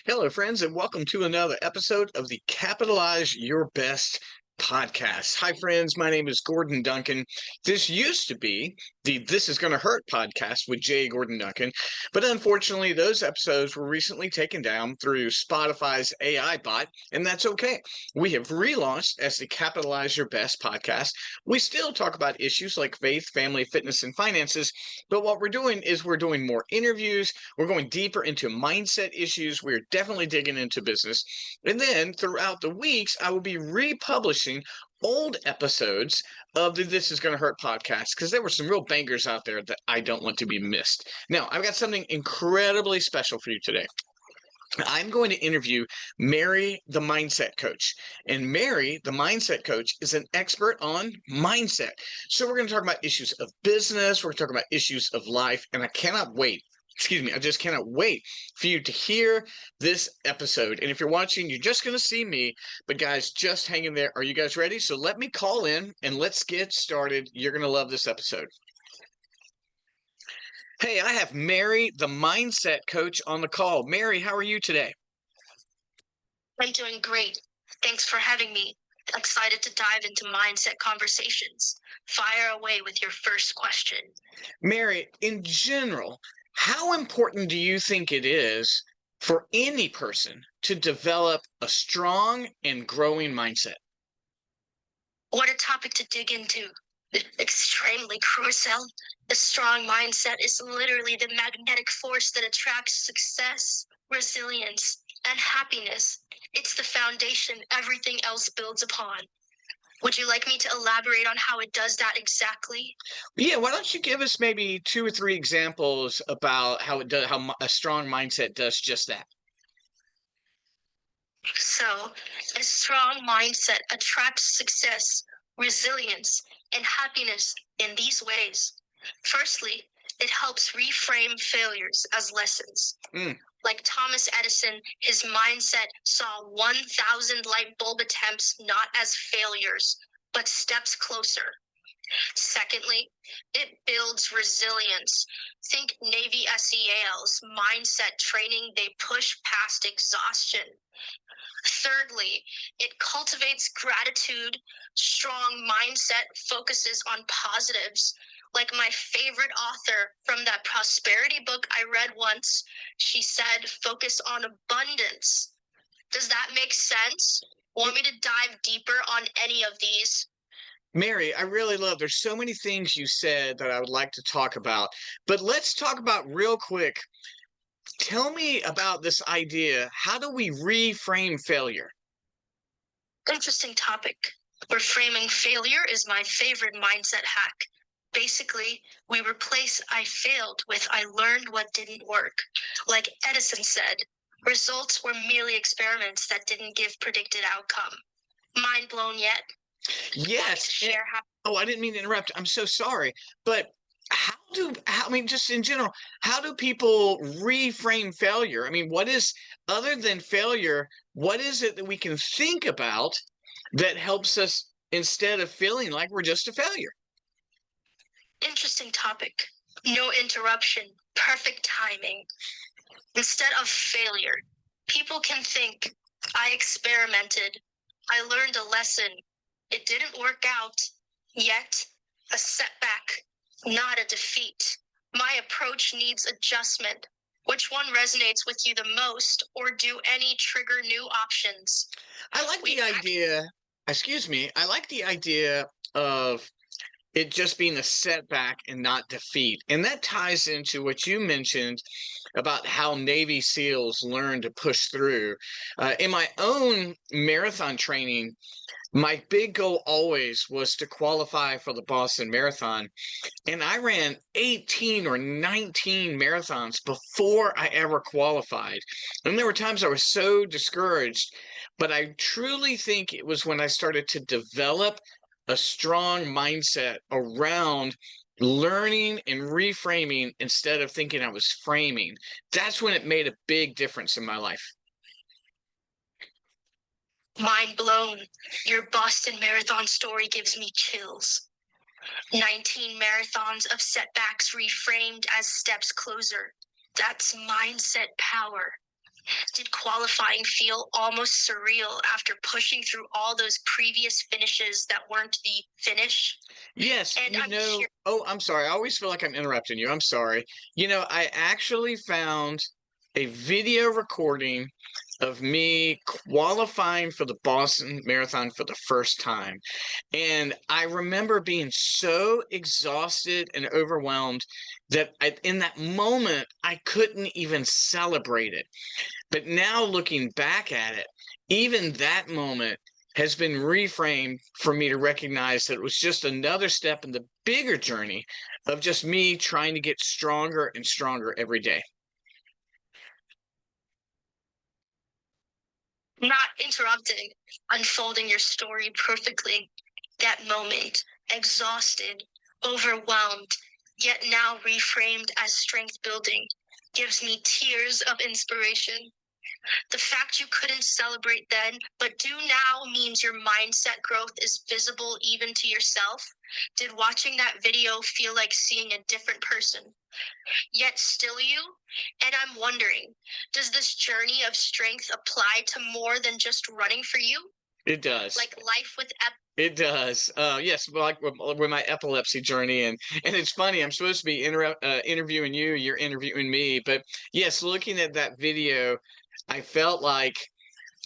Hello, friends, and welcome to another episode of the Capitalize Your Best podcast. Hi, friends. My name is Gordon Duncan. This used to be the This Is Gonna Hurt podcast with Jay Gordon Duncan, but unfortunately, those episodes were recently taken down through Spotify's AI bot, and that's okay. We have relaunched as the Capitalize Your Best podcast. We still talk about issues like faith, family, fitness, and finances, but what we're doing is we're doing more interviews. We're going deeper into mindset issues. We're definitely digging into business. And then throughout the weeks, I will be republishing old episodes of the This Is Gonna Hurt podcast because there were some real bangers out there that I don't want to be missed. Now, I've got something incredibly special for you today. I'm going to interview Mary, the mindset coach. And Mary, the mindset coach, is an expert on mindset. So we're going to talk about issues of business. We're going to talk about issues of life. And I cannot wait. Excuse me, I just cannot wait for you to hear this episode. And if you're watching, you're just going to see me. But guys, just hang in there. Are you guys ready? So let me call in and let's get started. You're going to love this episode. Hey, I have Mary, the mindset coach, on the call. Mary, how are you today? I'm doing great. Thanks for having me. Excited to dive into mindset conversations. Fire away with your first question. Mary, in general, how important do you think it is for any person to develop a strong and growing mindset? What a topic to dig into. Extremely crucial. A strong mindset is literally the magnetic force that attracts success, resilience, and happiness. It's the foundation everything else builds upon. Would you like me to elaborate on how it does that exactly? Yeah, why don't you give us maybe 2 or 3 examples about how it does, how a strong mindset does just that? So, a strong mindset attracts success, resilience, and happiness in these ways. Firstly, it helps reframe failures as lessons. Mm. Like Thomas Edison, his mindset saw 1,000 light bulb attempts not as failures, but steps closer. Secondly, it builds resilience. Think Navy SEALs, mindset training, they push past exhaustion. Thirdly, it cultivates gratitude. Strong mindset focuses on positives. Like my favorite author from that prosperity book I read once, she said, focus on abundance. Does that make sense? Want me to dive deeper on any of these? Mary, I really love, there's so many things you said that I would like to talk about, but let's talk about real quick. Tell me about this idea. How do we reframe failure? Interesting topic. Reframing failure is my favorite mindset hack. Basically, we replace I failed with I learned what didn't work. Like Edison said, results were merely experiments that didn't give predicted outcome. Mind blown yet? Yes. Share how. Oh, I didn't mean to interrupt. I'm so sorry. But I mean, just in general, how do people reframe failure? I mean, other than failure, what is it that we can think about that helps us instead of feeling like we're just a failure? Interesting topic. No interruption. Perfect timing. Instead of failure, people can think, I experimented. I learned a lesson. It didn't work out. Yet, a setback, not a defeat. My approach needs adjustment. Which one resonates with you the most, or do any trigger new options? I like the idea, excuse me, I like the idea of it just being a setback and not defeat. And that ties into what you mentioned about how Navy SEALs learn to push through. In my own marathon training, my big goal always was to qualify for the Boston Marathon. And I ran 18 or 19 marathons before I ever qualified. And there were times I was so discouraged, but I truly think it was when I started to develop a strong mindset around learning and reframing instead of thinking I was framing. That's when it made a big difference in my life. Mind blown. Your Boston Marathon story gives me chills. 19 marathons of setbacks reframed as steps closer. That's mindset power. Did qualifying feel almost surreal after pushing through all those previous finishes that weren't the finish? Yes, And I'm curious. oh, I'm sorry. I always feel like I'm interrupting you. I'm sorry. I actually found a video recording of me qualifying for the Boston Marathon for the first time. And I remember being so exhausted and overwhelmed that in that moment, I couldn't even celebrate it. But now looking back at it, even that moment has been reframed for me to recognize that it was just another step in the bigger journey of just me trying to get stronger and stronger every day. Not interrupting, unfolding your story perfectly. That moment, exhausted, overwhelmed, yet now reframed as strength building, gives me tears of inspiration. The fact you couldn't celebrate then, but do now means your mindset growth is visible even to yourself. Did watching that video feel like seeing a different person, yet still you? And I'm wondering, does this journey of strength apply to more than just running for you? It does. Like life with It does. Yes, like with my epilepsy journey, and it's funny. I'm supposed to be interviewing you. You're interviewing me, but yes, looking at that video, I felt like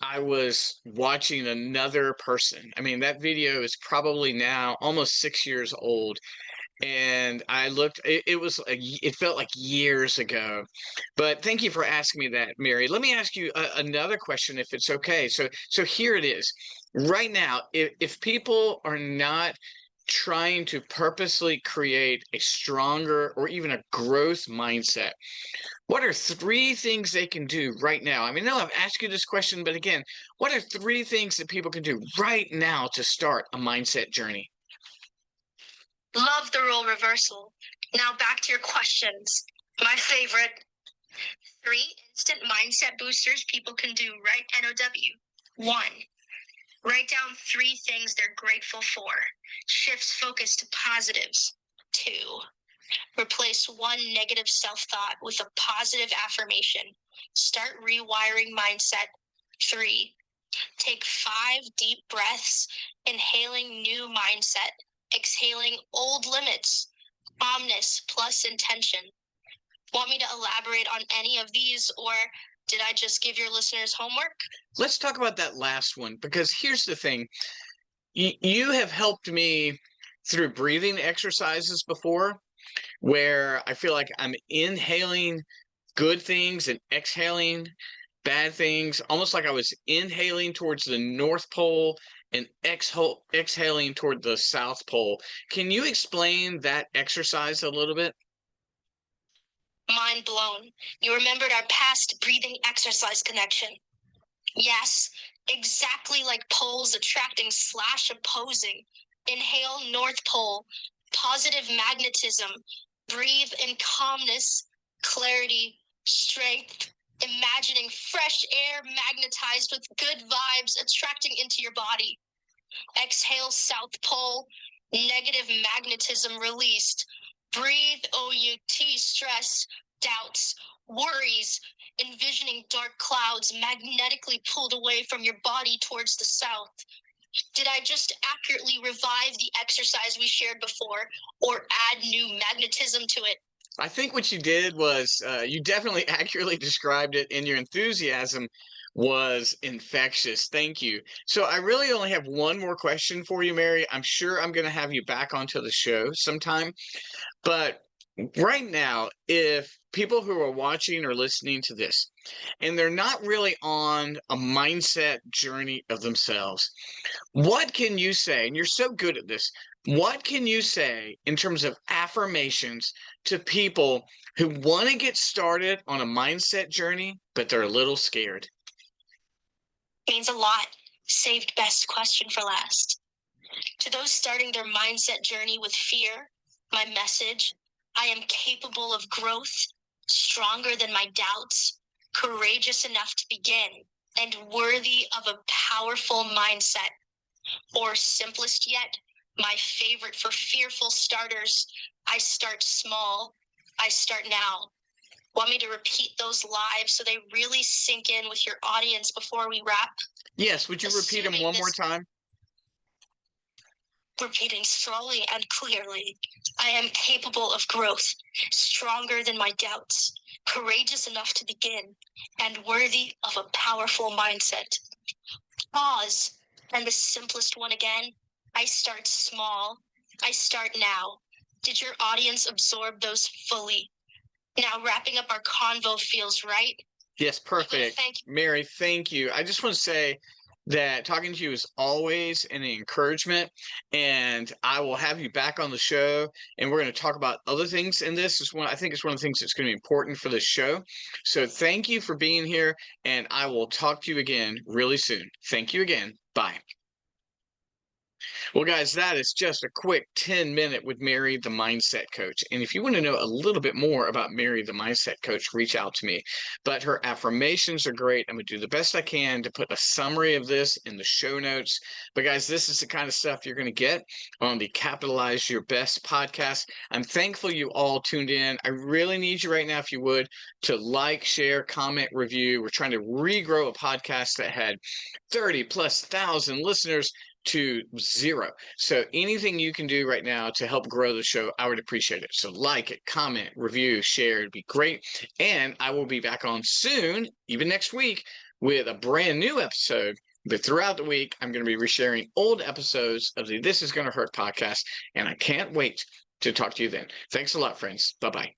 I was watching another person. I mean, that video is probably now almost 6 years old, and I looked. It felt like years ago. But thank you for asking me that, Mary. Let me ask you another question, if it's okay. So here it is. Right now, if people are not trying to purposely create a stronger or even a growth mindset, what are three things they can do right now? I mean, no, I've asked you this question, but again, what are three things that people can do right now to start a mindset journey? love the role reversal. Now back to your questions. My favorite, 3 instant mindset boosters people can do right NOW. 1, write down 3 things they're grateful for. Shifts focus to positives. 2, replace one negative self-thought with a positive affirmation. Start rewiring mindset. 3, take 5 deep breaths, inhaling new mindset, exhaling old limits, calmness plus intention. Want me to elaborate on any of these, or did I just give your listeners homework? Let's talk about that last one, because here's the thing. You have helped me through breathing exercises before, where I feel like I'm inhaling good things and exhaling bad things, almost like I was inhaling towards the North Pole and exhaling toward the South Pole. Can you explain that exercise a little bit? Mind blown. You remembered our past breathing exercise connection. Yes, exactly like poles attracting / opposing. Inhale North Pole, positive magnetism. Breathe in calmness, clarity, strength, imagining fresh air magnetized with good vibes attracting into your body. Exhale South Pole, negative magnetism released. Breathe OUT, stress, doubts, worries, envisioning dark clouds magnetically pulled away from your body towards the south. Did I just accurately revive the exercise we shared before, or add new magnetism to it? I think what you did was you definitely accurately described it, and your enthusiasm was infectious. Thank you. So I really only have one more question for you, Mary. I'm sure I'm going to have you back onto the show sometime. But right now, if people who are watching or listening to this, and they're not really on a mindset journey of themselves, what can you say? And you're so good at this. What can you say in terms of affirmations to people who want to get started on a mindset journey, but they're a little scared? Means a lot. Saved best question for last. To those starting their mindset journey with fear, my message: I am capable of growth, stronger than my doubts, courageous enough to begin, and worthy of a powerful mindset. Or simplest yet, my favorite for fearful starters: I start small, I start now. Want me to repeat those live so they really sink in with your audience before we wrap? Yes, would you repeat them one more time? Repeating slowly and clearly. I am capable of growth, stronger than my doubts, courageous enough to begin, and worthy of a powerful mindset. Pause. And the simplest one again. I start small. I start now. Did your audience absorb those fully? Now wrapping up our convo feels right. Yes, perfect. Mary, thank you. I just want to say that talking to you is always an encouragement, and I will have you back on the show, and we're going to talk about other things in this. I think it's one of the things that's going to be important for this show. So thank you for being here, and I will talk to you again really soon. Thank you again. Bye. Well, guys, that is just a quick 10-minute with Mary, the Mindset Coach. And if you want to know a little bit more about Mary, the Mindset Coach, reach out to me. But her affirmations are great. I'm going to do the best I can to put a summary of this in the show notes. But, guys, this is the kind of stuff you're going to get on the Capitalize Your Best podcast. I'm thankful you all tuned in. I really need you right now, if you would, to like, share, comment, review. We're trying to regrow a podcast that had 30,000+ listeners to 0. So anything you can do right now to help grow the show, I would appreciate it. So like it, comment, review, share, it'd be great. And I will be back on soon, even next week, with a brand new episode. But throughout the week, I'm going to be resharing old episodes of the This Is Going to Hurt podcast. And I can't wait to talk to you then. Thanks a lot, friends. Bye-bye.